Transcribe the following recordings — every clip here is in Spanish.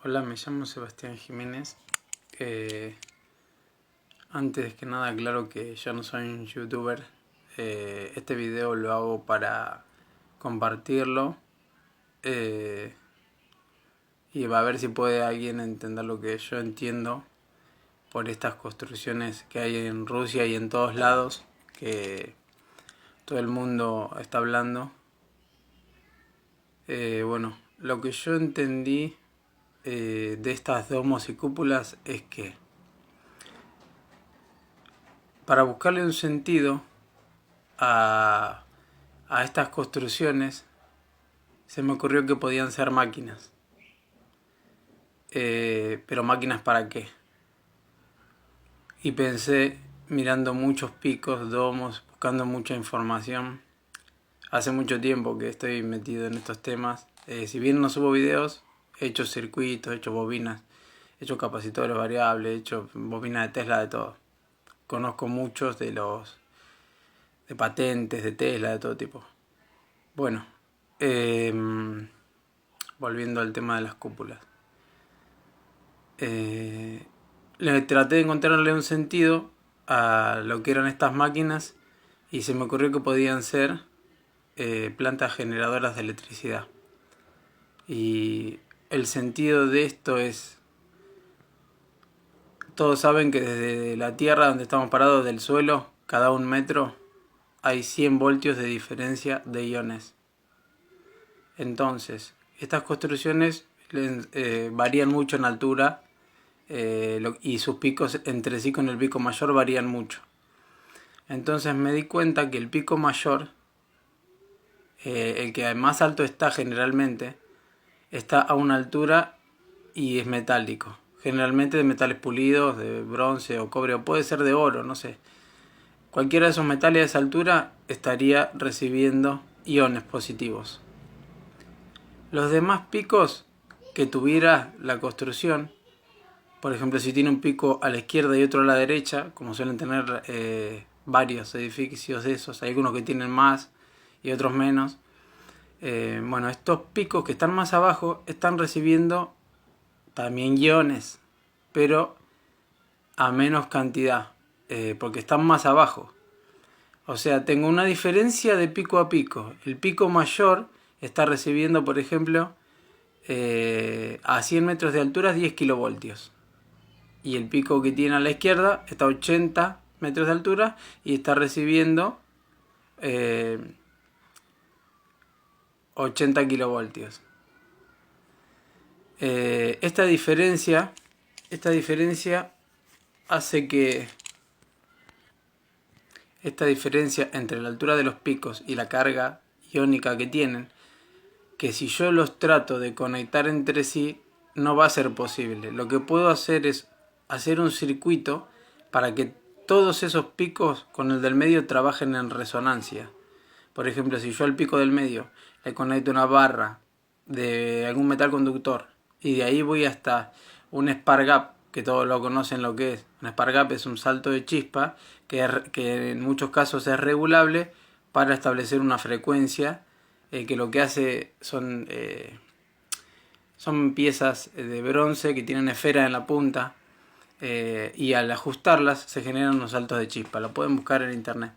Hola, me llamo Sebastián Jiménez. Antes que nada, aclaro que yo no soy un youtuber. Este video lo hago para compartirlo y va a ver si puede alguien entender lo que yo entiendo por estas construcciones que hay en Rusia y en todos lados, que todo el mundo está hablando. Bueno, lo que yo entendí de estas domos y cúpulas es que para buscarle un sentido a, a estas construcciones, se me ocurrió que podían ser máquinas. Pero máquinas para qué. Y pensé, mirando muchos picos, domos, buscando mucha información. Hace mucho tiempo que estoy metido en estos temas. Si bien no subo videos, he hecho circuitos, he hecho bobinas, he hecho capacitores variables, he hecho bobinas de Tesla, de todo. Conozco muchos de patentes, de Tesla, de todo tipo. Bueno, volviendo al tema de las cúpulas. Le traté de encontrarle un sentido a lo que eran estas máquinas y se me ocurrió que podían ser plantas generadoras de electricidad. Y el sentido de esto es, todos saben que desde la tierra donde estamos parados, del suelo, cada 1 metro, hay 100 voltios de diferencia de iones. Entonces, estas construcciones varían mucho en altura y sus picos entre sí con el pico mayor varían mucho. Entonces me di cuenta que el pico mayor, el que más alto está generalmente, está a una altura y es metálico. Generalmente de metales pulidos, de bronce o cobre, o puede ser de oro, no sé. Cualquiera de esos metales a esa altura estaría recibiendo iones positivos. Los demás picos que tuviera la construcción, por ejemplo, si tiene un pico a la izquierda y otro a la derecha, como suelen tener varios edificios de esos, hay algunos que tienen más y otros menos. Bueno, estos picos que están más abajo están recibiendo también iones, pero a menos cantidad, porque están más abajo. O sea, tengo una diferencia de pico a pico. El pico mayor está recibiendo, por ejemplo, a 100 metros de altura 10 kilovoltios. Y el pico que tiene a la izquierda está a 80 metros de altura y está recibiendo 80 kilovoltios. Esta diferencia hace que esta diferencia entre la altura de los picos y la carga iónica que tienen, que si yo los trato de conectar entre sí, no va a ser posible. Lo que puedo hacer es hacer un circuito para que todos esos picos con el del medio trabajen en resonancia. Por ejemplo, si yo al pico del medio le conecto una barra de algún metal conductor y de ahí voy hasta un spark gap, que todos lo conocen lo que es. Un spark gap es un salto de chispa que en muchos casos es regulable para establecer una frecuencia que lo que hace son piezas de bronce que tienen esfera en la punta y al ajustarlas se generan unos saltos de chispa. Lo pueden buscar en internet.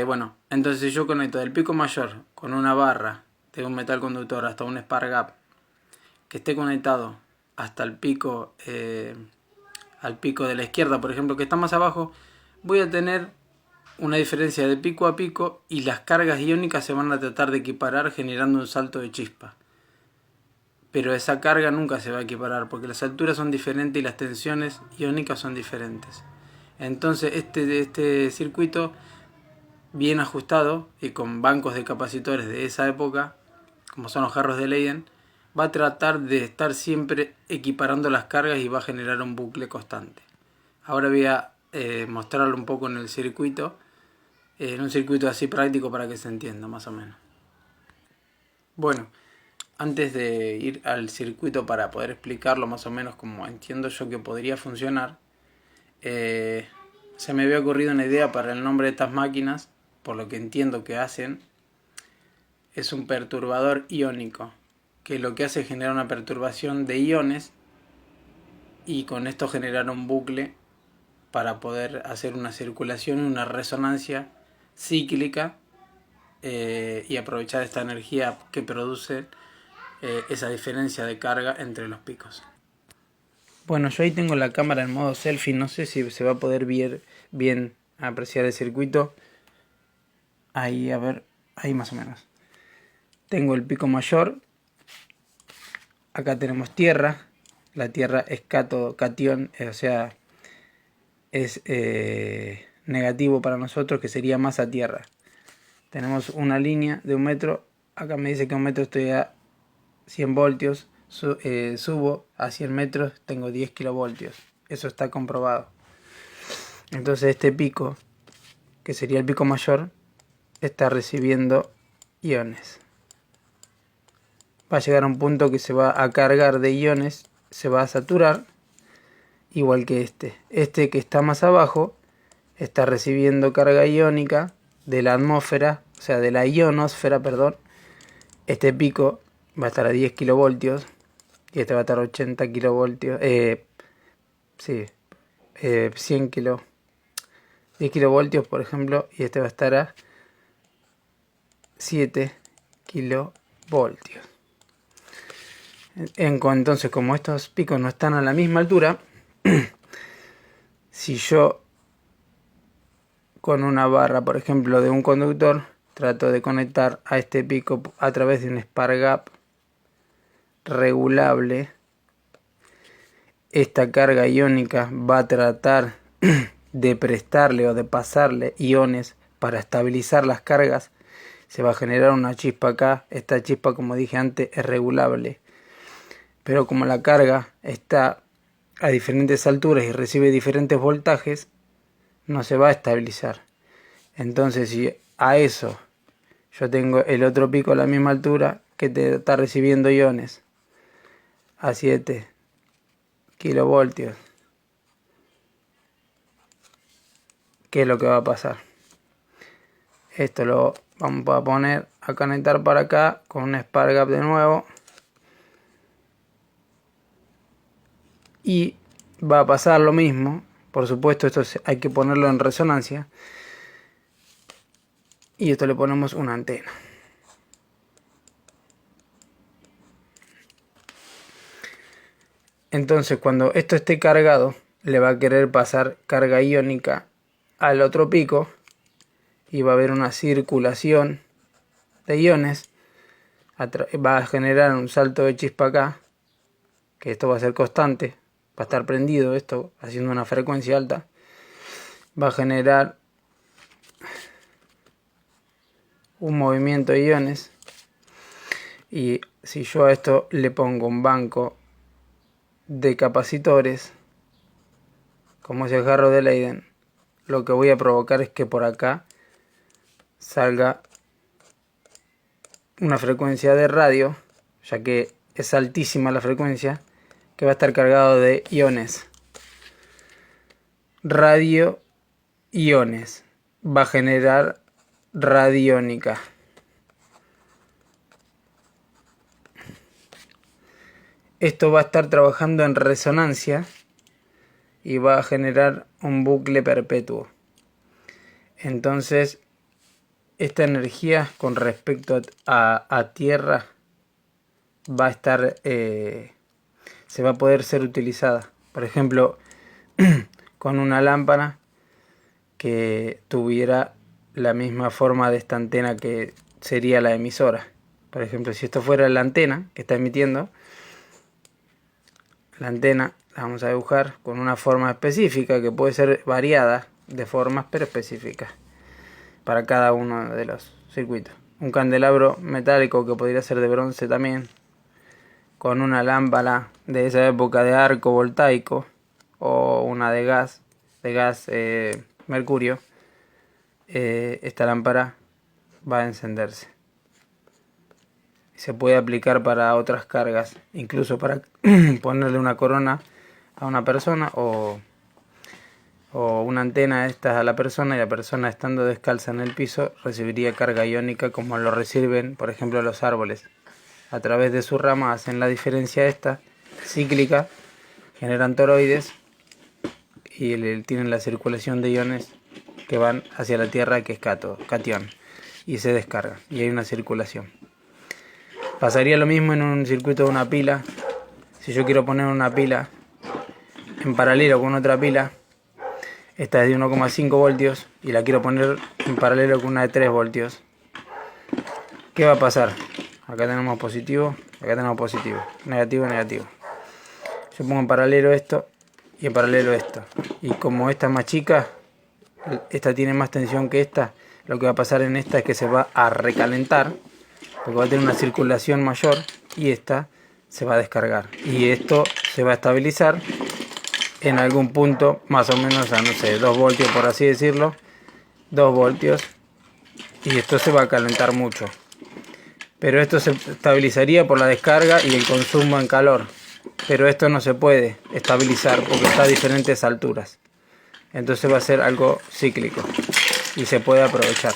Bueno, entonces si yo conecto del pico mayor con una barra de un metal conductor hasta un spark gap que esté conectado hasta el pico al pico de la izquierda, por ejemplo, que está más abajo, voy a tener una diferencia de pico a pico y las cargas iónicas se van a tratar de equiparar generando un salto de chispa. Pero esa carga nunca se va a equiparar porque las alturas son diferentes y las tensiones iónicas son diferentes. Entonces este circuito bien ajustado y con bancos de capacitores de esa época, como son los jarros de Leyden, va a tratar de estar siempre equiparando las cargas y va a generar un bucle constante. Ahora voy a mostrarlo un poco en el circuito, en un circuito así práctico para que se entienda más o menos. Bueno, antes de ir al circuito para poder explicarlo más o menos como entiendo yo que podría funcionar, se me había ocurrido una idea para el nombre de estas máquinas, por lo que entiendo que hacen. Es un perturbador iónico, que lo que hace es generar una perturbación de iones y con esto generar un bucle para poder hacer una circulación y una resonancia cíclica y aprovechar esta energía que produce esa diferencia de carga entre los picos. Bueno, yo ahí tengo la cámara en modo selfie, no sé si se va a poder ver bien apreciar el circuito. Ahí, a ver, ahí más o menos. Tengo el pico mayor. Acá tenemos tierra. La tierra es catión, o sea, es negativo para nosotros, que sería masa tierra. Tenemos una línea de 1 metro. Acá me dice que a 1 metro estoy a 100 voltios. Subo a 100 metros, tengo 10 kilovoltios. Eso está comprobado. Entonces este pico, que sería el pico mayor, está recibiendo iones. Va a llegar a un punto que se va a cargar de iones, se va a saturar, igual que este. Este que está más abajo está recibiendo carga iónica de la atmósfera, o sea, de la ionosfera, perdón. Este pico va a estar a 10 kilovoltios y este va a estar a 80 kilovoltios. 100 kilo. 10 kilovoltios, por ejemplo, y este va a estar a 7 kilovoltios. Entonces, como estos picos no están a la misma altura, si yo con una barra, por ejemplo, de un conductor, trato de conectar a este pico a través de un spark gap regulable, esta carga iónica va a tratar de prestarle o de pasarle iones para estabilizar las cargas. Se va a generar una chispa acá. Esta chispa, como dije antes, es regulable. Pero como la carga está a diferentes alturas y recibe diferentes voltajes, no se va a estabilizar. Entonces, si a eso yo tengo el otro pico a la misma altura que te está recibiendo iones a 7 kilovoltios, ¿qué es lo que va a pasar? Esto lo vamos a poner a conectar para acá con un spark gap de nuevo. Y va a pasar lo mismo. Por supuesto, esto hay que ponerlo en resonancia. Y esto le ponemos una antena. Entonces, cuando esto esté cargado, le va a querer pasar carga iónica al otro pico. Y va a haber una circulación de iones. Va a generar un salto de chispa acá. Que esto va a ser constante. Va a estar prendido esto, haciendo una frecuencia alta. Va a generar un movimiento de iones. Y si yo a esto le pongo un banco de capacitores, como es el jarro de Leyden, lo que voy a provocar es que por acá salga una frecuencia de radio, ya que es altísima la frecuencia, que va a estar cargado de iones. Radio iones. Va a generar radiónica. Esto va a estar trabajando en resonancia y va a generar un bucle perpetuo. Entonces, esta energía con respecto a tierra va a estar, se va a poder ser utilizada. Por ejemplo, con una lámpara que tuviera la misma forma de esta antena que sería la emisora. Por ejemplo, si esto fuera la antena que está emitiendo, la antena la vamos a dibujar con una forma específica que puede ser variada de formas, pero específicas para cada uno de los circuitos. Un candelabro metálico que podría ser de bronce también, con una lámpara de esa época de arco voltaico o una de gas mercurio. Esta lámpara va a encenderse. Se puede aplicar para otras cargas, incluso para ponerle una corona a una persona o una antena de estas a la persona, y la persona, estando descalza en el piso, recibiría carga iónica como lo reciben, por ejemplo, los árboles. a través de su rama hacen la diferencia esta, cíclica, generan toroides y tienen la circulación de iones que van hacia la Tierra, que es catión, y se descarga, y hay una circulación. Pasaría lo mismo en un circuito de una pila. Si yo quiero poner una pila en paralelo con otra pila, esta es de 1,5 voltios y la quiero poner en paralelo con una de 3 voltios, ¿qué va a pasar? Acá tenemos positivo, acá tenemos positivo, negativo, negativo. Yo pongo en paralelo esto y en paralelo esto, y como esta es más chica, esta tiene más tensión que esta, lo que va a pasar en esta es que se va a recalentar, porque va a tener una circulación mayor, y esta se va a descargar, y esto se va a estabilizar en algún punto, más o menos a, no sé, 2 voltios por así decirlo, 2 voltios, y esto se va a calentar mucho. Pero esto se estabilizaría por la descarga y el consumo en calor. Pero esto no se puede estabilizar porque está a diferentes alturas. Entonces va a ser algo cíclico y se puede aprovechar.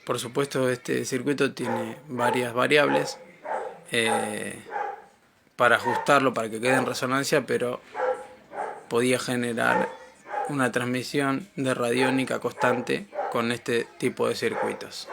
Por supuesto, este circuito tiene varias variables para ajustarlo para que quede en resonancia, pero podía generar una transmisión de radiónica constante con este tipo de circuitos.